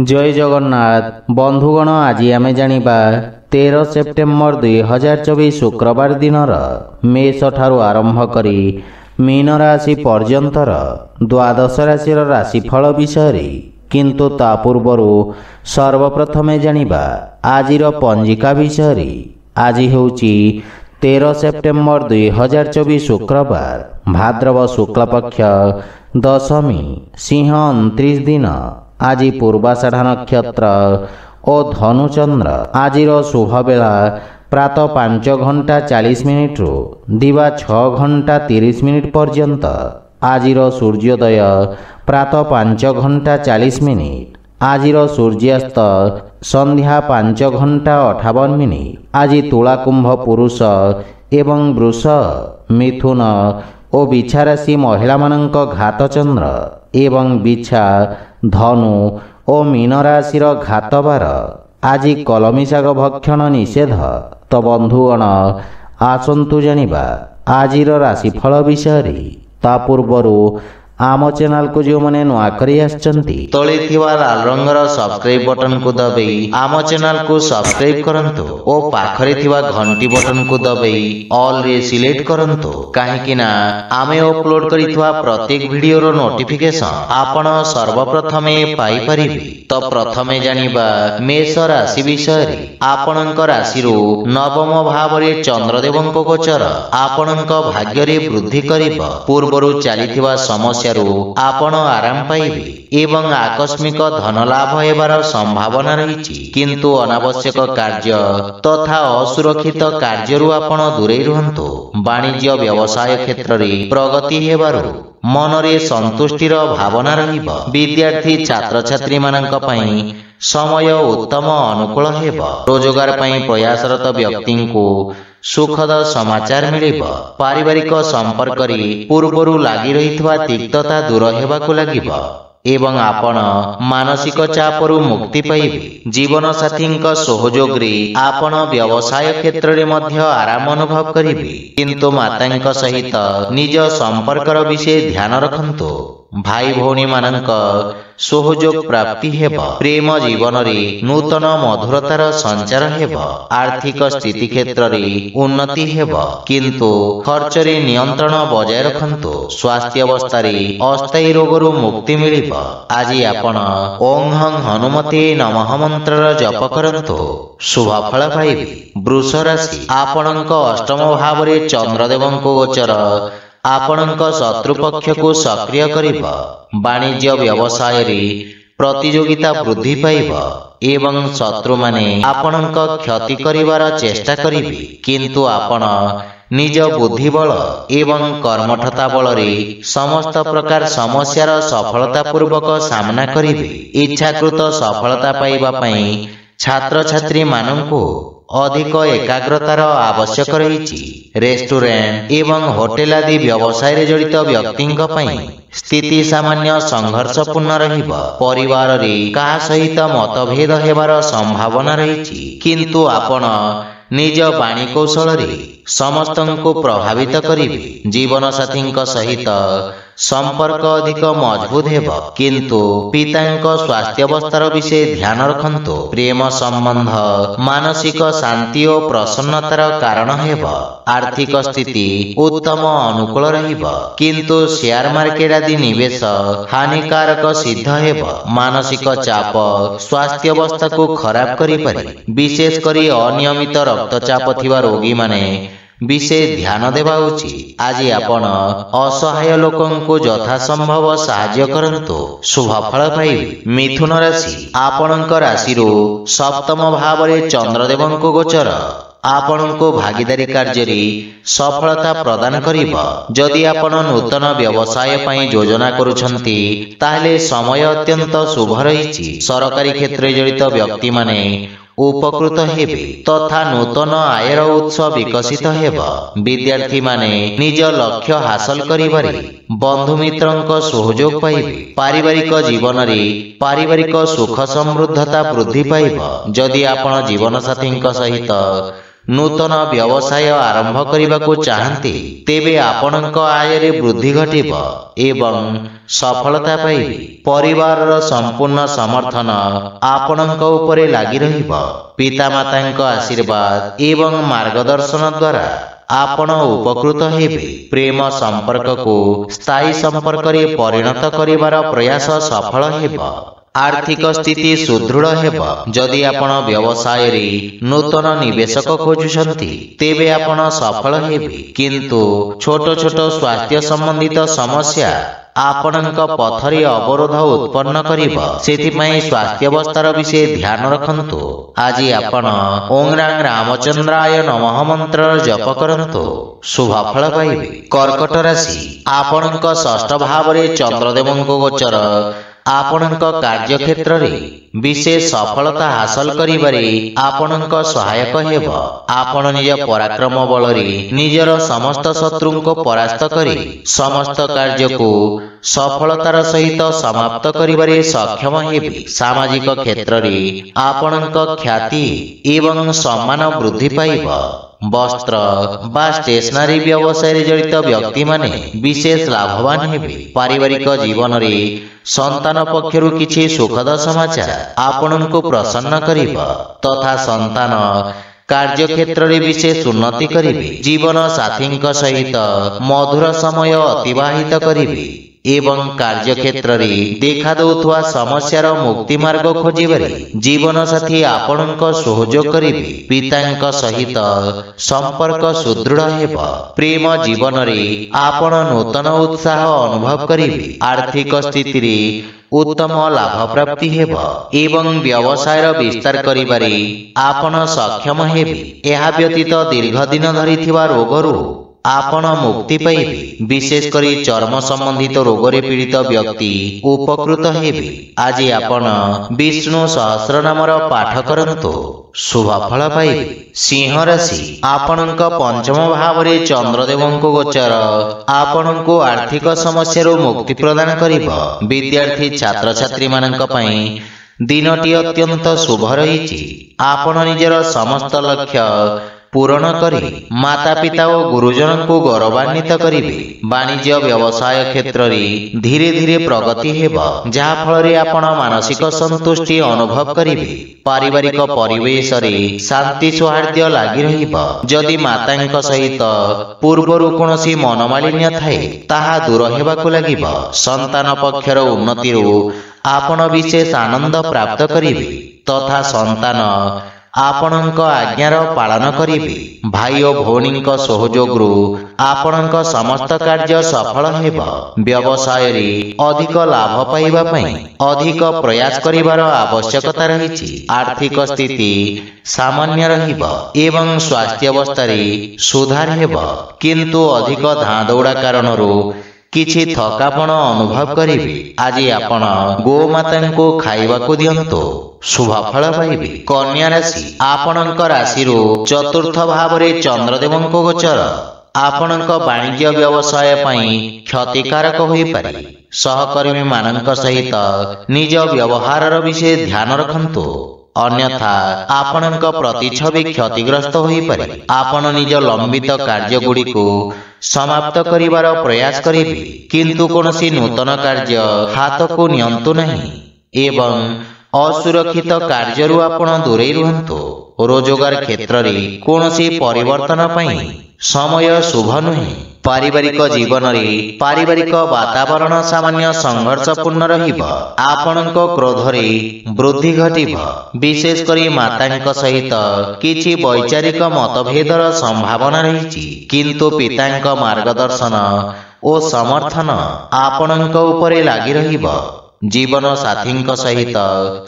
जय जगन्नाथ बंधुगण आज आम जानिबा 13 सेप्टेम्बर 2024 शुक्रवार दिनर मेष ठारू आरंभ करी मीन राशि पर्यंतर द्वादश राशि राशिफल विषय किंतु ता पूर्व सर्वप्रथमे जानिबा आजिर पंजिका विषय। आज होउची 13 सेप्टेम्बर 2024 शुक्रवार भाद्रव शुक्ल पक्ष दशमी सिंह 29 दिन। आज पूर्वाषाढ़ नक्षत्र और धनुचंद्र। आजिर शुभ बेला प्रातः 5 घंटा 40 मिनिट रु दिवा 6 घंटा 30 मिनिट पर्यंत। आजिर सूर्योदय प्रातः 5 घंटा 40 मिनिट। आजिर सूर्यास्त संध्या 5 घंटा 58 मिनिट। आज तुला कुंभ पुरुष एवं वृष मिथुन और बिछा राशि महिला मानक घात चंद्र एवं बिछा धनु और मीन राशिर घात बार। आज कलमी शाग भक्षण निषेध। तो बंधुगण आसंतु जानिबा आजिर राशिफल विषय। ता पूर्वरु आम चैनल को जो मैंने नुआ करी आछंती तळे थिवा लाल रंगर सब्सक्राइब बटन को दबाई आम चैनल को सब्सक्राइब करंतु और पाखरे थिवा घंटी बटन को दबाई ऑल रे सिलेक्ट करंतु काहेकि ना आमे अपलोड करिथवा प्रत्येक वीडियो रो नोटिफिकेशन आपण सर्वप्रथमे पाई परिबे। तो प्रथमे जानिबा मेष राशि विषय। आपणक राशि रो नवम भाव रे चंद्रदेवंक गोचर आपणक भाग्य रे वृद्धि करिबो। पूर्वरु चलीथिवा समस्या आपण आराम पाइबे एवं आकस्मिक धन लाभ हेबार संभावना रही। किंतु अनावश्यक कार्य तथा असुरक्षित कार्यरु आपण दूरेई रुहंतु। वाणिज्य व्यवसाय क्षेत्र रे प्रगति हेबारु मनरे संतुष्टिर भावना रहिबो। विद्यार्थी छात्र छात्री मानक पई समय उत्तम अनुकूल हेबो। रोजगार पई प्रयासरत व्यक्ति को सुखद समाचार मिलिबो। पारिवारिक संपर्क रे पूर्वरु लागि रहितवा तिक्तता दूर हेबाकु लागिबो एवं आपण मानसिक चापरु मुक्ति पाइबे। जीवन साथींक सहयोग रे आपण व्यवसाय क्षेत्र रे मध्य आराम अनुभव करिबे। किंतु मातांक सहित निज संपर्कर विषय ध्यान रखंतु। भाई भौणी मानक सहयोग प्राप्ति हेबो। प्रेम जीवन रे नूतन मधुरतार संचार हेबो। आर्थिक स्थिति क्षेत्र रे उन्नति हेबो। किंतु खर्च रे नियंत्रण बजाय रखंतु। स्वास्थ्य अवस्था रे अस्थायी रोगरु मुक्ति मिलिबो। आज आपण ओं हं हनुमते नमः मंत्र जप करंतु शुभ फल पाइबे। वृष राशि आपणक अष्टम भाव रे चंद्रदेवंक गोचर आपणक शत्रु पक्ष को सक्रिय करिबो। वाणिज्य व्यवसाय रे प्रतियोगिता वृद्धि पाइबो एवं शत्रु माने आपणक क्षति करिवार चेष्टा करिबे। किंतु आपण निज बुद्धि बल एवं कर्मठता बल रे समस्त प्रकार समस्यार सफलता पूर्वक सामना करिबे। इच्छाकृत सफलता पाइबा पई छात्र छात्री माननकु अधिक एकाग्रतार आवश्यक रही। रेस्टोरेंट एवं होटेल आदि व्यवसाय रे जड़ित व्यक्तिंक पई स्थिति सामान्य संघर्षपूर्ण रहिबो। परिवार रे का सहित मतभेद हेबार संभावना रही। किंतु आपण निज वाणी कौशल रे समस्तंको प्रभावित करिबे। जीवन साथींक सहित संपर्क अधिक मजबूत हेबो। किंतु पितांक स्वास्थ्य अवस्थार विषय ध्यान रखंतु। प्रेम संबंध मानसिक शांति और प्रसन्नतार कारण हेबो। आर्थिक स्थिति उत्तम अनुकूल रहिबो। किंतु शेयर मार्केट आदि निवेश हानिकारक सिद्ध हेबो। मानसिक चाप स्वास्थ्य अवस्था को खराब करि पारे। विशेष करी अनियमित रक्तचाप थिबा रोगी माने विशेष ध्यान देवा उचित। आज आपण असहाय लोकों को यथा संभव साहाय्य करंतु शुभ फल पाइबे। मिथुन राशि आपणक राशि रो सप्तम भाव रे चंद्रदेवंक गोचर आपनको भागीदारी कार्य रे सफलता प्रदान करिबो। जदि आपण नूतन व्यवसाय पई योजना करूछंती ताहले समय अत्यंत शुभ रहिछि। सरकारी क्षेत्र रे जड़ित व्यक्ति माने उपकृत हेबे तथा नूतन आयर उत्स विकसित हेबो। विद्यार्थी माने निज लक्ष्य हासिल करिबारे बंधु मित्रंक सहयोग पाइबे। पारिवारिक जीवन रे पारिवारिक सुख समृद्धता वृद्धि पाइबो। जदि आपण जीवन साथींक सहित ନୂତନ ବ୍ୟବସାୟ ଆରମ୍ଭ କରିବାକୁ ଚାହାନ୍ତି ତେବେ ଆପଣଙ୍କ ଆୟରେ ବୃଦ୍ଧି ଘଟିବ ଏବଂ ସଫଳତା ପାଇବେ। ପରିବାରର ସମ୍ପୂର୍ଣ୍ଣ ସମର୍ଥନ ଆପଣଙ୍କ ଉପରେ ଲାଗି ରହିବ। ପିତାମାତାଙ୍କ ଆଶୀର୍ବାଦ ଏବଂ ମାର୍ଗଦର୍ଶନ ଦ୍ୱାରା ଆପଣ ଉପକୃତ ହେବେ। ପ୍ରେମ ସମ୍ପର୍କକୁ ସ୍ଥାୟୀ ସମ୍ପର୍କରେ ପରିଣତ କରିବାର ପ୍ରୟାସ ସଫଳ ହେବ। ଆର୍ଥିକ ସ୍ଥିତି ସୁଦୃଢ଼ ହେବ। ଯଦି ଆପଣ ବ୍ୟବସାୟରେ ନୂତନ ନିବେଶକ ଖୋଜୁଛନ୍ତି ତେବେ ଆପଣ ସଫଳ ହେବେ, କିନ୍ତୁ ଛୋଟ ଛୋଟ ସ୍ୱାସ୍ଥ୍ୟ ସମ୍ବନ୍ଧିତ ସମସ୍ୟା ଆପଣଙ୍କ ପଥରେ ଅବରୋଧ ଉତ୍ପନ୍ନ କରିବ। ସେଥିପାଇଁ ସ୍ୱାସ୍ଥ୍ୟାବସ୍ଥାର ବିଷୟ ଧ୍ୟାନ ରଖନ୍ତୁ। ଆଜି ଆପଣ ଓଁ ରାଂ ରାମଚନ୍ଦ୍ରାୟ ନମଃ ମନ୍ତ୍ରର ଜପ କରନ୍ତୁ, ଶୁଭ ଫଳ ପାଇବେ। କର୍କଟ ରାଶି, ଆପଣଙ୍କ ଷଷ୍ଠ ଭାବରେ ଚନ୍ଦ୍ରଦେବଙ୍କ ଗୋଚର ଆପଣଙ୍କ କାର୍ଯ୍ୟକ୍ଷେତ୍ରରେ ବିଶେଷ ସଫଳତା ହାସଲ କରିବାରେ ଆପଣଙ୍କ ସହାୟକ ହେବ। ଆପଣ ନିଜ ପରାକ୍ରମ ବଳରେ ନିଜର ସମସ୍ତ ଶତ୍ରୁଙ୍କୁ ପରାସ୍ତ କରି ସମସ୍ତ କାର୍ଯ୍ୟକୁ ସଫଳତାର ସହିତ ସମାପ୍ତ କରିବାରେ ସକ୍ଷମ ହେବେ। ସାମାଜିକ କ୍ଷେତ୍ରରେ ଆପଣଙ୍କ ଖ୍ୟାତି ଏବଂ ସମ୍ମାନ ବୃଦ୍ଧି ପାଇବ। ବସ୍ତ୍ର ବା ଷ୍ଟେସନାରୀ ବ୍ୟବସାୟରେ ଜଡ଼ିତ ବ୍ୟକ୍ତିମାନେ ବିଶେଷ ଲାଭବାନ ହେବେ। ପାରିବାରିକ ଜୀବନରେ ସନ୍ତାନ ପକ୍ଷରୁ କିଛି ସୁଖଦ ସମାଚାର ଆପଣଙ୍କୁ ପ୍ରସନ୍ନ କରିବ ତଥା ସନ୍ତାନ କାର୍ଯ୍ୟକ୍ଷେତ୍ରରେ ବିଶେଷ ଉନ୍ନତି କରିବେ। ଜୀବନ ସାଥୀଙ୍କ ସହିତ ମଧୁର ସମୟ ଅତିବାହିତ କରିବେ ଏବଂ କାର୍ଯ୍ୟକ୍ଷେତ୍ରରେ ଦେଖାଦେଉଥିବା ସମସ୍ୟାର ମୁକ୍ତି ମାର୍ଗ ଖୋଜିବାରେ ଜୀବନସାଥୀ ଆପଣଙ୍କ ସହଯୋଗ କରିବେ। ପିତାଙ୍କ ସହିତ ସମ୍ପର୍କ ସୁଦୃଢ଼ ହେବ। ପ୍ରେମ ଜୀବନରେ ଆପଣ ନୂତନ ଉତ୍ସାହ ଅନୁଭବ କରିବେ। ଆର୍ଥିକ ସ୍ଥିତିରେ ଉତ୍ତମ ଲାଭ ପ୍ରାପ୍ତି ହେବ ଏବଂ ବ୍ୟବସାୟର ବିସ୍ତାର କରିବାରେ ଆପଣ ସକ୍ଷମ ହେବେ। ଏହା ବ୍ୟତୀତ ଦୀର୍ଘ ଦିନ ଧରି ଥିବା ରୋଗରୁ ଆପଣ ମୁକ୍ତି ପାଇବେ। ବିଶେଷ କରି ଚର୍ମ ସମ୍ବନ୍ଧିତ ରୋଗରେ ପୀଡ଼ିତ ବ୍ୟକ୍ତି ଉପକୃତ ହେବେ। ଆଜି ଆପଣ ବିଷ୍ଣୁ ସହସ୍ର ନାମର ପାଠ କରନ୍ତୁ, ଶୁଭ ଫଳ ପାଇବେ। ସିଂହ ରାଶି, ଆପଣଙ୍କ ପଞ୍ଚମ ଭାବରେ ଚନ୍ଦ୍ରଦେବଙ୍କ ଗୋଚର ଆପଣଙ୍କୁ ଆର୍ଥିକ ସମସ୍ୟାରୁ ମୁକ୍ତି ପ୍ରଦାନ କରିବ। ବିଦ୍ୟାର୍ଥୀ ଛାତ୍ରଛାତ୍ରୀମାନଙ୍କ ପାଇଁ ଦିନଟି ଅତ୍ୟନ୍ତ ଶୁଭ ରହିଛି। ଆପଣ ନିଜର ସମସ୍ତ ଲକ୍ଷ୍ୟ ପୂରଣ କରି ମାତାପିତା ଓ ଗୁରୁଜନଙ୍କୁ ଗୌରବାନ୍ୱିତ କରିବେ। ବାଣିଜ୍ୟ ବ୍ୟବସାୟ କ୍ଷେତ୍ରରେ ଧୀରେ ଧୀରେ ପ୍ରଗତି ହେବ, ଯାହା ଫଳରେ ଆପଣ ମାନସିକ ସନ୍ତୁଷ୍ଟି ଅନୁଭବ କରିବେ। ପାରିବାରିକ ପରିବେଶରେ ଶାନ୍ତି ସୌହାର୍ଦ୍ଦ୍ୟ ଲାଗି ରହିବ। ଯଦି ମାତାଙ୍କ ସହିତ ପୂର୍ବରୁ କୌଣସି ମନମାଳିନ୍ୟ ଥାଏ ତାହା ଦୂର ହେବାକୁ ଲାଗିବ। ସନ୍ତାନ ପକ୍ଷର ଉନ୍ନତିରୁ ଆପଣ ବିଶେଷ ଆନନ୍ଦ ପ୍ରାପ୍ତ କରିବେ ତଥା ସନ୍ତାନ ଆପଣଙ୍କ ଆଜ୍ଞାର ପାଳନ କରିବେ। ଭାଇ ଓ ଭଉଣୀଙ୍କ ସହଯୋଗରୁ ଆପଣଙ୍କ ସମସ୍ତ କାର୍ଯ୍ୟ ସଫଳ ହେବ। ବ୍ୟବସାୟରେ ଅଧିକ ଲାଭ ପାଇବା ପାଇଁ ଅଧିକ ପ୍ରୟାସ କରିବାର ଆବଶ୍ୟକତା ରହିଛି। ଆର୍ଥିକ ସ୍ଥିତି ସାମାନ୍ୟ ରହିବ ଏବଂ ସ୍ୱାସ୍ଥ୍ୟାବସ୍ଥାରେ ସୁଧାର ହେବ, କିନ୍ତୁ ଅଧିକ ଧାଁଦୌଡ଼ା କାରଣରୁ କିଛି ଥକାପଣ ଅନୁଭବ କରିବେ। ଆଜି ଆପଣ ଗୋମାତାଙ୍କୁ ଖାଇବାକୁ ଦିଅନ୍ତୁ, ଶୁଭ ଫଳ ପାଇବେ। କନ୍ୟା ରାଶି, ଆପଣଙ୍କ ରାଶିରୁ ଚତୁର୍ଥ ଭାବରେ ଚନ୍ଦ୍ରଦେବଙ୍କ ଗୋଚର ଆପଣଙ୍କ ବାଣିଜ୍ୟ ବ୍ୟବସାୟ ପାଇଁ କ୍ଷତିକାରକ ହୋଇପାରେ। ସହକର୍ମୀ ମାନଙ୍କ ସହିତ ନିଜ ବ୍ୟବହାରର ବିଷୟ ଧ୍ୟାନ ରଖନ୍ତୁ, ଅନ୍ୟଥା ଆପଣଙ୍କ ପ୍ରତିଛବି କ୍ଷତିଗ୍ରସ୍ତ ହୋଇପାରେ। ଆପଣ ନିଜ ଲମ୍ବିତ କାର୍ଯ୍ୟଗୁଡ଼ିକୁ ସମାପ୍ତ କରିବାର ପ୍ରୟାସ କରିବେ, କିନ୍ତୁ କୌଣସି ନୂତନ କାର୍ଯ୍ୟ ହାତକୁ ନିଅନ୍ତୁ ନାହିଁ ଏବଂ ଅସୁରକ୍ଷିତ କାର୍ଯ୍ୟରୁ ଆପଣ ଦୂରେଇ ରୁହନ୍ତୁ। ରୋଜଗାର କ୍ଷେତ୍ରରେ କୌଣସି ପରିବର୍ତ୍ତନ ପାଇଁ ସମୟ ଶୁଭ ନୁହେଁ। ପାରିବାରିକ ଜୀବନରେ ପାରିବାରିକ ବାତାବରଣ ସାମାନ୍ୟ ସଂଘର୍ଷପୂର୍ଣ୍ଣ ରହିବ। ଆପଣଙ୍କ କ୍ରୋଧରେ ବୃଦ୍ଧି ଘଟିବ। ବିଶେଷ କରି ମାତାଙ୍କ ସହିତ କିଛି ବୈଚାରିକ ମତଭେଦର ସମ୍ଭାବନା ରହିଛି, କିନ୍ତୁ ପିତାଙ୍କ ମାର୍ଗଦର୍ଶନ ଓ ସମର୍ଥନ ଆପଣଙ୍କ ଉପରେ ଲାଗି ରହିବ। ଜୀବନ ସାଥୀଙ୍କ ସହିତ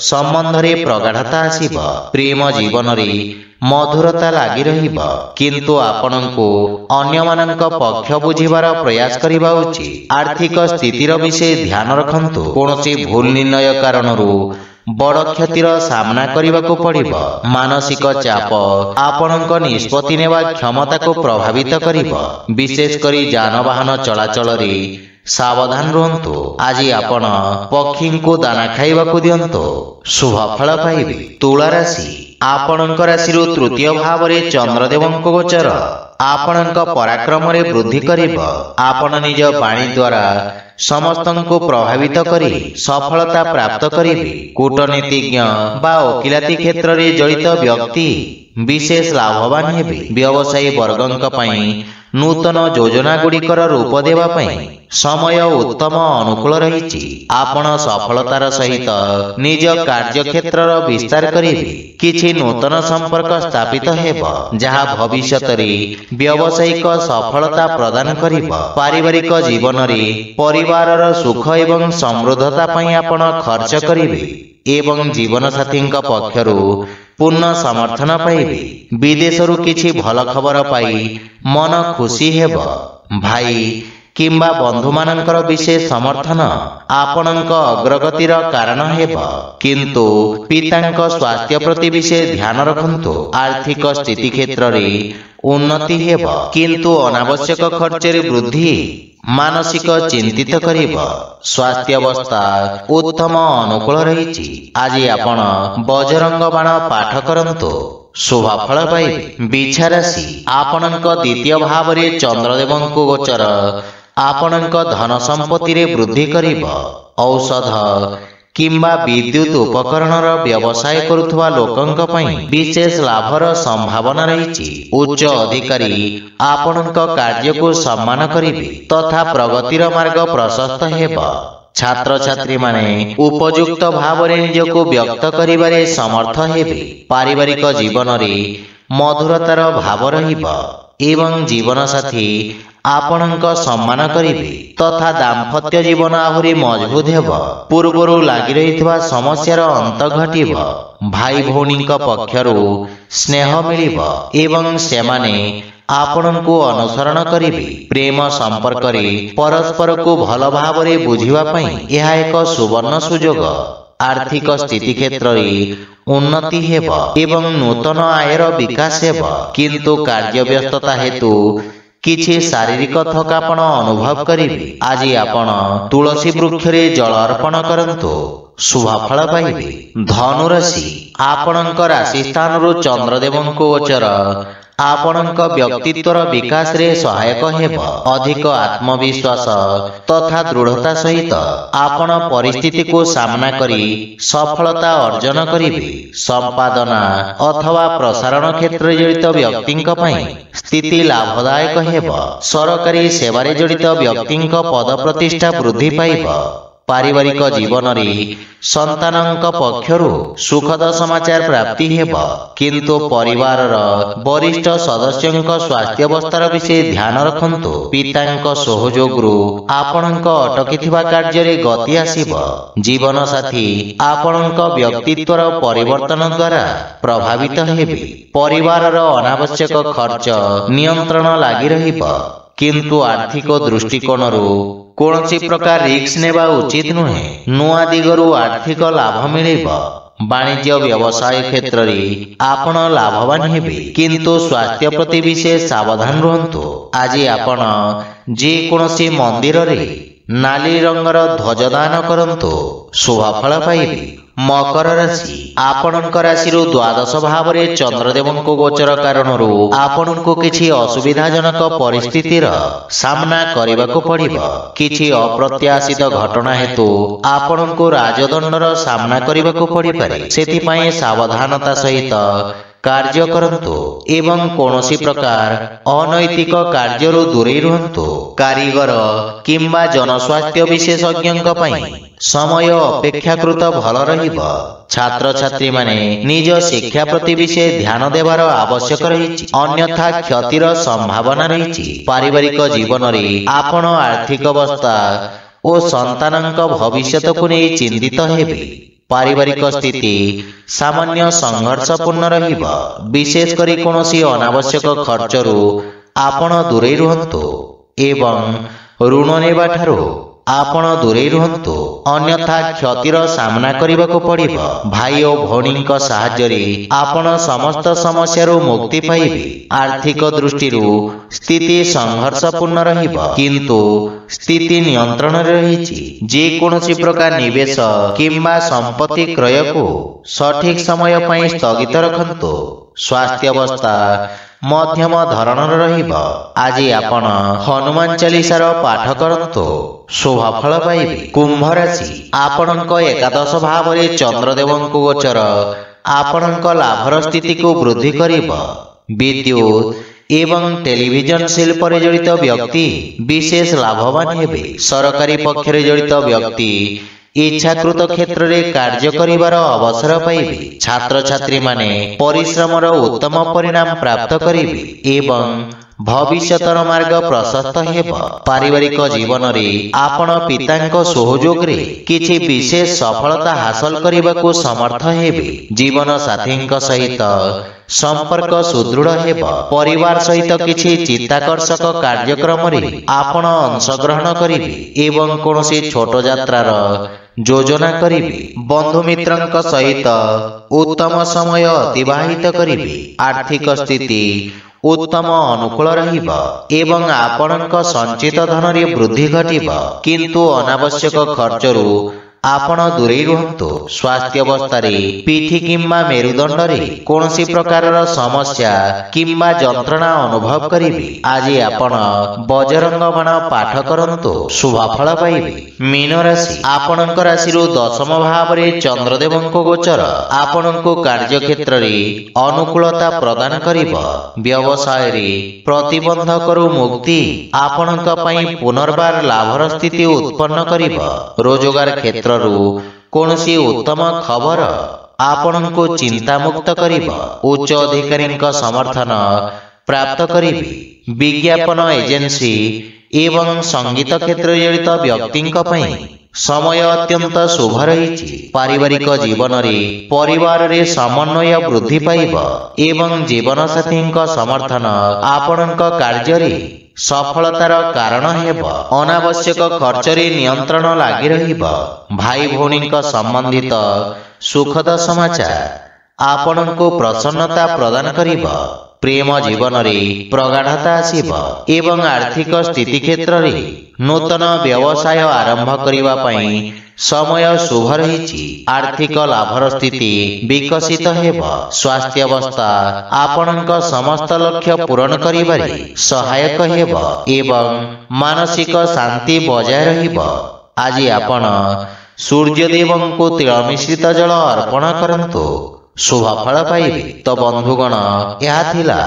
ସମ୍ବନ୍ଧରେ ପ୍ରଗାଢ଼ତା ଆସିବ। ପ୍ରେମ ଜୀବନରେ ମଧୁରତା ଲାଗି ରହିବ, କିନ୍ତୁ ଆପଣଙ୍କୁ ଅନ୍ୟମାନଙ୍କ ପକ୍ଷ ବୁଝିବାର ପ୍ରୟାସ କରିବା ଉଚିତ। ଆର୍ଥିକ ସ୍ଥିତିର ବିଷୟ ଧ୍ୟାନ ରଖନ୍ତୁ। କୌଣସି ଭୁଲ ନିର୍ଣ୍ଣୟ କାରଣରୁ ବଡ଼ କ୍ଷତିର ସାମ୍ନା କରିବାକୁ ପଡ଼ିବ। ମାନସିକ ଚାପ ଆପଣଙ୍କ ନିଷ୍ପତ୍ତି ନେବା କ୍ଷମତାକୁ ପ୍ରଭାବିତ କରିବ। ବିଶେଷ କରି ଯାନବାହନ ଚଳାଚଳରେ ସାବଧାନ ରୁହନ୍ତୁ। ଆଜି ଆପଣ ପକ୍ଷୀଙ୍କୁ ଦାନା ଖାଇବାକୁ ଦିଅନ୍ତୁ, ଶୁଭ ଫଳ ପାଇବେ। ତୁଳା ରାଶି, ଆପଣଙ୍କ ରାଶିରୁ ତୃତୀୟ ଭାବରେ ଚନ୍ଦ୍ରଦେବଙ୍କ ଗୋଚର ଆପଣଙ୍କ ପରାକ୍ରମରେ ବୃଦ୍ଧି କରିବ। ଆପଣ ନିଜ ବାଣୀ ଦ୍ୱାରା ସମସ୍ତଙ୍କୁ ପ୍ରଭାବିତ କରି ସଫଳତା ପ୍ରାପ୍ତ କରିବେ। କୂଟନୀତିଜ୍ଞ ବା ଓକିଲାତି କ୍ଷେତ୍ରରେ ଜଡ଼ିତ ବ୍ୟକ୍ତି ବିଶେଷ ଲାଭବାନ ହେବେ। ବ୍ୟବସାୟୀ ବର୍ଗଙ୍କ ପାଇଁ ନୂତନ ଯୋଜନା ଗୁଡ଼ିକର ରୂପ ଦେବା ପାଇଁ ସମୟ ଉତ୍ତମ ଅନୁକୂଳ ରହିଛି। ଆପଣ ସଫଳତାର ସହିତ ନିଜ କାର୍ଯ୍ୟକ୍ଷେତ୍ରର ବିସ୍ତାର କରିବେ। କିଛି ନୂତନ ସମ୍ପର୍କ ସ୍ଥାପିତ ହେବ ଯାହା ଭବିଷ୍ୟତରେ ବ୍ୟବସାୟିକ ସଫଳତା ପ୍ରଦାନ କରିବ। ପାରିବାରିକ ଜୀବନରେ ପରିବାରର ସୁଖ ଏବଂ ସମୃଦ୍ଧତା ପାଇଁ ଆପଣ ଖର୍ଚ୍ଚ କରିବେ ଏବଂ ଜୀବନସାଥୀଙ୍କ ପକ୍ଷରୁ ପୂର୍ଣ୍ଣ ସମର୍ଥନ ପାଇବେ। ବିଦେଶରୁ କିଛି ଭଲ ଖବର ପାଇ ମନ ଖୁସି ହେବ। ଭାଇ କିମ୍ବା ବନ୍ଧୁମାନଙ୍କର ବିଶେଷ ସମର୍ଥନ ଆପଣଙ୍କ ଅଗ୍ରଗତିର କାରଣ ହେବ। କିନ୍ତୁ ପିତାଙ୍କ ସ୍ୱାସ୍ଥ୍ୟ ପ୍ରତି ବିଶେଷ ଧ୍ୟାନ ରଖନ୍ତୁ। ଆର୍ଥିକ ସ୍ଥିତି କ୍ଷେତ୍ରରେ ଉନ୍ନତି ହେବ କିନ୍ତୁ ଅନାବଶ୍ୟକ ଖର୍ଚ୍ଚରେ ବୃଦ୍ଧି ମାନସିକ ଚିନ୍ତିତ କରିବ। ସ୍ୱାସ୍ଥ୍ୟାବସ୍ଥା ଉତ୍ତମ ଅନୁକୂଳ ରହିଛି। ଆଜି ଆପଣ ବଜରଙ୍ଗ ବାଣ ପାଠ କରନ୍ତୁ, ଶୁଭଫଳ ପାଇବେ। ବିଛା ରାଶି ଆପଣଙ୍କ ଦ୍ୱିତୀୟ ଭାବରେ ଚନ୍ଦ୍ରଦେବଙ୍କୁ ଗୋଚର ଆପଣଙ୍କ ଧନ ସମ୍ପତ୍ତିରେ ବୃଦ୍ଧି କରିବ। ଔଷଧ କିମ୍ବା ବିଦ୍ୟୁତ ଉପକରଣର ବ୍ୟବସାୟ କରୁଥିବା ଲୋକଙ୍କ ପାଇଁ ବିଶେଷ ଲାଭର ସମ୍ଭାବନା ରହିଛି। ଉଚ୍ଚ ଅଧିକାରୀ ଆପଣଙ୍କ କାର୍ଯ୍ୟକୁ ସମ୍ମାନ କରିବେ ତଥା ପ୍ରଗତିର ମାର୍ଗ ପ୍ରଶସ୍ତ ହେବ। ଛାତ୍ରଛାତ୍ରୀମାନେ ଉପଯୁକ୍ତ ଭାବରେ ନିଜକୁ ବ୍ୟକ୍ତ କରିବାରେ ସମର୍ଥ ହେବେ। ପାରିବାରିକ ଜୀବନରେ ମଧୁରତାର ଭାବ ରହିବ ଏବଂ ଜୀବନସାଥୀ ଆପଣଙ୍କ ସମ୍ମାନ କରିବେ ତଥା ଦାମ୍ପତ୍ୟ ଜୀବନ ଆହୁରି ମଜବୁତ ହେବ। ପୂର୍ବରୁ ଲାଗି ରହିଥିବା ସମସ୍ୟାର ଅନ୍ତ ଘଟିବ। ଭାଇ ଭଉଣୀଙ୍କ ପକ୍ଷରୁ ସ୍ନେହ ମିଳିବ ଏବଂ ସେମାନେ ଆପଣଙ୍କୁ ଅନୁସରଣ କରିବେ। ପ୍ରେମ ସମ୍ପର୍କରେ ପରସ୍ପରକୁ ଭଲ ଭାବରେ ବୁଝିବା ପାଇଁ ଏହା ଏକ ସୁବର୍ଣ୍ଣ ସୁଯୋଗ। ଆର୍ଥିକ ସ୍ଥିତି କ୍ଷେତ୍ରରେ ଉନ୍ନତି ହେବ ଏବଂ ନୂତନ ଆୟର ବିକାଶ ହେବ। କିନ୍ତୁ କାର୍ଯ୍ୟବ୍ୟସ୍ତତା ହେତୁ କିଛି ଶାରୀରିକ ଥକାପଣ ଅନୁଭବ କରିବେ। ଆଜି ଆପଣ ତୁଳସୀ ବୃକ୍ଷରେ ଜଳ ଅର୍ପଣ କରନ୍ତୁ, ଶୁଭଫଳ ପାଇବେ। ଧନୁ ରାଶି ଆପଣଙ୍କ ରାଶି ସ୍ଥାନରୁ ଚନ୍ଦ୍ରଦେବଙ୍କୁ ଗୋଚର ଆପଣଙ୍କ ବ୍ୟକ୍ତିତ୍ୱର ବିକାଶରେ ସହାୟକ ହେବ। ଅଧିକ ଆତ୍ମବିଶ୍ୱାସ ତଥା ଦୃଢ଼ତା ସହିତ ଆପଣ ପରିସ୍ଥିତିକୁ ସାମ୍ନା କରି ସଫଳତା ଅର୍ଜନ କରିବେ। ସମ୍ପାଦନା ଅଥବା ପ୍ରସାରଣ କ୍ଷେତ୍ରରେ ଜଡ଼ିତ ବ୍ୟକ୍ତିଙ୍କ ପାଇଁ ସ୍ଥିତି ଲାଭଦାୟକ ହେବ। ସରକାରୀ ସେବାରେ ଜଡ଼ିତ ବ୍ୟକ୍ତିଙ୍କ ପଦ ପ୍ରତିଷ୍ଠା ବୃଦ୍ଧି ପାଇବ। ପାରିବାରିକ ଜୀବନରେ ସନ୍ତାନଙ୍କ ପକ୍ଷରୁ ସୁଖଦ ସମାଚାର ପ୍ରାପ୍ତି ହେବ କିନ୍ତୁ ପରିବାରର ବରିଷ୍ଠ ସଦସ୍ୟଙ୍କ ସ୍ୱାସ୍ଥ୍ୟାବସ୍ଥାର ବିଷୟ ଧ୍ୟାନ ରଖନ୍ତୁ। ପିତାଙ୍କ ସହଯୋଗରୁ ଆପଣଙ୍କ ଅଟକିଥିବା କାର୍ଯ୍ୟରେ ଗତି ଆସିବ। ଜୀବନସାଥୀ ଆପଣଙ୍କ ବ୍ୟକ୍ତିତ୍ୱର ପରିବର୍ତ୍ତନ ଦ୍ୱାରା ପ୍ରଭାବିତ ହେବେ। ପରିବାରର ଅନାବଶ୍ୟକ ଖର୍ଚ୍ଚ ନିୟନ୍ତ୍ରଣ ଲାଗି ରହିବ କିନ୍ତୁ ଆର୍ଥିକ ଦୃଷ୍ଟିକୋଣରୁ କୌଣସି ପ୍ରକାର ରିସ୍କ ନେବା ଉଚିତ ନୁହେଁ। ନୂଆ ଦିଗରୁ ଆର୍ଥିକ ଲାଭ ମିଳିବ। ବାଣିଜ୍ୟ ବ୍ୟବସାୟ କ୍ଷେତ୍ରରେ ଆପଣ ଲାଭବାନ ହେବେ କିନ୍ତୁ ସ୍ୱାସ୍ଥ୍ୟ ପ୍ରତି ବିଶେଷ ସାବଧାନ ରୁହନ୍ତୁ। ଆଜି ଆପଣ ଯେକୌଣସି ମନ୍ଦିରରେ ନାଲି ରଙ୍ଗର ଧ୍ୱଜ ଦାନ କରନ୍ତୁ, ଶୁଭଫଳ ପାଇବେ। ମକର ରାଶି ଆପଣଙ୍କ ରାଶିରୁ ଦ୍ୱାଦଶ ଭାବରେ ଚନ୍ଦ୍ରଦେବଙ୍କ ଗୋଚର କାରଣରୁ ଆପଣଙ୍କୁ କିଛି ଅସୁବିଧାଜନକ ପରିସ୍ଥିତିର ସାମ୍ନା କରିବାକୁ ପଡ଼ିବ। କିଛି ଅପ୍ରତ୍ୟାଶିତ ଘଟଣା ହେତୁ ଆପଣଙ୍କୁ ରାଜଦଣ୍ଡର ସାମ୍ନା କରିବାକୁ ପଡ଼ିପାରେ। ସେଥିପାଇଁ ସାବଧାନତା ସହିତ କାର୍ଯ୍ୟ କରନ୍ତୁ ଏବଂ କୌଣସି ପ୍ରକାର ଅନୈତିକ କାର୍ଯ୍ୟରୁ ଦୂରେଇ ରୁହନ୍ତୁ। କାରିଗର କିମ୍ବା ଜନସ୍ୱାସ୍ଥ୍ୟ ବିଶେଷଜ୍ଞଙ୍କ ପାଇଁ ସମୟ ଅପେକ୍ଷାକୃତ ଭଲ ରହିବ। ଛାତ୍ରଛାତ୍ରୀମାନେ ନିଜ ଶିକ୍ଷା ପ୍ରତି ବିଶେଷ ଧ୍ୟାନ ଦେବାର ଆବଶ୍ୟକ ରହିଛି, ଅନ୍ୟଥା କ୍ଷତିର ସମ୍ଭାବନା ରହିଛି। ପାରିବାରିକ ଜୀବନରେ ଆପଣ ଆର୍ଥିକ ଅବସ୍ଥା ଓ ସନ୍ତାନଙ୍କ ଭବିଷ୍ୟତକୁ ନେଇ ଚିନ୍ତିତ ହେବେ। ପାରିବାରିକ ସ୍ଥିତି ସାମାନ୍ୟ ସଂଘର୍ଷପୂର୍ଣ୍ଣ ରହିବ। ବିଶେଷ କରି କୌଣସି ଅନାବଶ୍ୟକ ଖର୍ଚ୍ଚରୁ ଆପଣ ଦୂରେଇ ରୁହନ୍ତୁ ଏବଂ ଋଣ ନେବାଠାରୁ ଆପଣ ଦୂରେଇ ରୁହନ୍ତୁ, ଅନ୍ୟଥା କ୍ଷତିର ସାମ୍ନା କରିବାକୁ ପଡ଼ିବ। ଭାଇ ଓ ଭଉଣୀଙ୍କ ସାହାଯ୍ୟରେ ଆପଣ ସମସ୍ତ ସମସ୍ୟାରୁ ମୁକ୍ତି ପାଇବେ। ଆର୍ଥିକ ଦୃଷ୍ଟିରୁ ସ୍ଥିତି ସଂଘର୍ଷପୂର୍ଣ୍ଣ ରହିବ, କିନ୍ତୁ ସ୍ଥିତି ନିୟନ୍ତ୍ରଣରେ ରହିଛି। ଯେକୌଣସି ପ୍ରକାର ନିବେଶ କିମ୍ବା ସମ୍ପତ୍ତି କ୍ରୟକୁ ସଠିକ ସମୟ ପାଇଁ ସ୍ଥଗିତ ରଖନ୍ତୁ। ସ୍ୱାସ୍ଥ୍ୟାବସ୍ଥା ମଧ୍ୟମ ଧରଣର ରହିବ। ଆଜି ଆପଣ ହନୁମାନ ଚାଳିଶାର ପାଠ କରନ୍ତୁ, ଶୁଭଫଳ ପାଇବେ। କୁମ୍ଭ ରାଶି, ଆପଣଙ୍କ ଏକାଦଶ ଭାବରେ ଚନ୍ଦ୍ରଦେବଙ୍କୁ ଗୋଚର ଆପଣଙ୍କ ଲାଭର ସ୍ଥିତିକୁ ବୃଦ୍ଧି କରିବ। ବିଦ୍ୟୁତ୍ ଏବଂ ଟେଲିଭିଜନ ଶିଳ୍ପରେ ଜଡ଼ିତ ବ୍ୟକ୍ତି ବିଶେଷ ଲାଭବାନ ହେବେ। ସରକାରୀ ପକ୍ଷରେ ଜଡ଼ିତ ବ୍ୟକ୍ତି ଇଚ୍ଛାକୃତ କ୍ଷେତ୍ରରେ କାର୍ଯ୍ୟ କରିବାର ଅବସର ପାଇବେ। ଛାତ୍ରଛାତ୍ରୀମାନେ ପରିଶ୍ରମର ଉତ୍ତମ ପରିଣାମ ପ୍ରାପ୍ତ କରିବେ ଏବଂ ଭବିଷ୍ୟତର ମାର୍ଗ ପ୍ରଶସ୍ତ ହେବ। ପାରିବାରିକ ଜୀବନରେ ଆପଣ ପିତାଙ୍କ ସହଯୋଗରେ କିଛି ବିଶେଷ ସଫଳତା ହାସଲ କରିବାକୁ ସମର୍ଥ ହେବେ। ଜୀବନ ସାଥୀଙ୍କ ସହିତ ସମ୍ପର୍କ ସୁଦୃଢ଼ ହେବ। ପରିବାର ସହିତ କିଛି ଚିତ୍ତାକର୍ଷକ କାର୍ଯ୍ୟକ୍ରମରେ ଆପଣ ଅଂଶଗ୍ରହଣ କରିବେ ଏବଂ କୌଣସି ଛୋଟ ଯାତ୍ରାର ଯୋଜନା କରିବେ। ବନ୍ଧୁମିତ୍ରଙ୍କ ସହିତ ଉତ୍ତମ ସମୟ ଅତିବାହିତ କରିବେ। ଆର୍ଥିକ ସ୍ଥିତି ଉତ୍ତମ ଅନୁକୂଳ ରହିବ ଏବଂ ଆପଣଙ୍କ ସଞ୍ଚିତ ଧନରେ ବୃଦ୍ଧି ଘଟିବ, କିନ୍ତୁ ଅନାବଶ୍ୟକ ଖର୍ଚ୍ଚରୁ ଆପଣ ଦୂରେଇ ରୁହନ୍ତୁ। ସ୍ୱାସ୍ଥ୍ୟାବସ୍ଥାରେ ପିଠି କିମ୍ବା ମେରୁଦଣ୍ଡରେ କୌଣସି ପ୍ରକାରର ସମସ୍ୟା କିମ୍ବା ଯନ୍ତ୍ରଣା ଅନୁଭବ କରିବେ। ଆଜି ଆପଣ ବଜରଙ୍ଗ ବାଣ ପାଠ କରନ୍ତୁ, ଶୁଭଫଳ ପାଇବେ। ମୀନ ରାଶି, ଆପଣଙ୍କ ରାଶିରୁ ଦଶମ ଭାବରେ ଚନ୍ଦ୍ରଦେବଙ୍କ ଗୋଚର ଆପଣଙ୍କୁ କାର୍ଯ୍ୟକ୍ଷେତ୍ରରେ ଅନୁକୂଳତା ପ୍ରଦାନ କରିବ। ବ୍ୟବସାୟରେ ପ୍ରତିବନ୍ଧକରୁ ମୁକ୍ତି ଆପଣଙ୍କ ପାଇଁ ପୁନର୍ବାର ଲାଭର ସ୍ଥିତି ଉତ୍ପନ୍ନ କରିବ। ରୋଜଗାର କ୍ଷେତ୍ରରୁ କୌଣସି ଉତ୍ତମ ଖବର ଆପଣଙ୍କୁ ଚିନ୍ତାମୁକ୍ତ କରିବ। ଉଚ୍ଚ ଅଧିକାରୀଙ୍କ ସମର୍ଥନ ପ୍ରାପ୍ତ କରିବେ। ବିଜ୍ଞାପନ ଏଜେନ୍ସି ଏବଂ ସଙ୍ଗୀତ କ୍ଷେତ୍ରରେ ଜଡ଼ିତ ବ୍ୟକ୍ତିଙ୍କ ପାଇଁ ସମୟ ଅତ୍ୟନ୍ତ ଶୁଭ ରହିଛି। ପାରିବାରିକ ଜୀବନରେ ପରିବାରରେ ସମନ୍ୱୟ ବୃଦ୍ଧି ପାଇବ ଏବଂ ଜୀବନସାଥୀଙ୍କ ସମର୍ଥନ ଆପଣଙ୍କ କାର୍ଯ୍ୟରେ ସଫଳତାର କାରଣ ହେବ। ଅନାବଶ୍ୟକ ଖର୍ଚ୍ଚରେ ନିୟନ୍ତ୍ରଣ ଲାଗି ରହିବ। ଭାଇ ଭଉଣୀଙ୍କ ସମ୍ବନ୍ଧିତ ସୁଖଦ ସମାଚାର ଆପଣଙ୍କୁ ପ୍ରସନ୍ନତା ପ୍ରଦାନ କରିବ। ପ୍ରେମ ଜୀବନରେ ପ୍ରଗାଢ଼ତା ଆସିବ ଏବଂ ଆର୍ଥିକ ସ୍ଥିତି କ୍ଷେତ୍ରରେ ନୂତନ ବ୍ୟବସାୟ ଆରମ୍ଭ କରିବା ପାଇଁ ସମୟ ଶୁଭ ରହିଛି। ଆର୍ଥିକ ଲାଭର ସ୍ଥିତି ବିକଶିତ ହେବ। ସ୍ୱାସ୍ଥ୍ୟାବସ୍ଥା ଆପଣଙ୍କ ସମସ୍ତ ଲକ୍ଷ୍ୟ ପୂରଣ କରିବାରେ ସହାୟକ ହେବ ଏବଂ ମାନସିକ ଶାନ୍ତି ବଜାୟ ରହିବ। ଆଜି ଆପଣ ସୂର୍ଯ୍ୟଦେବଙ୍କୁ ତିଳ ମିଶ୍ରିତ ଜଳ ଅର୍ପଣ କରନ୍ତୁ, ଶୁଭଫଳ ପାଇବେ। ତ ବନ୍ଧୁଗଣ, ଏହା ଥିଲା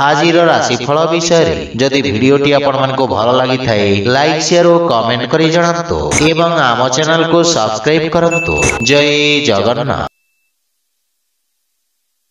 ଆଜିର ରାଶିଫଳ ବିଷୟରେ। ଯଦି ଭିଡ଼ିଓଟି ଆପଣମାନଙ୍କୁ ଭଲ ଲାଗିଥାଏ, ଲାଇକ୍ ସେୟାର ଓ କମେଣ୍ଟ କରି ଜଣାନ୍ତୁ ଏବଂ ଆମ ଚ୍ୟାନେଲକୁ ସବସ୍କ୍ରାଇବ୍ କରନ୍ତୁ। ଜୟ ଜଗନ୍ନାଥ।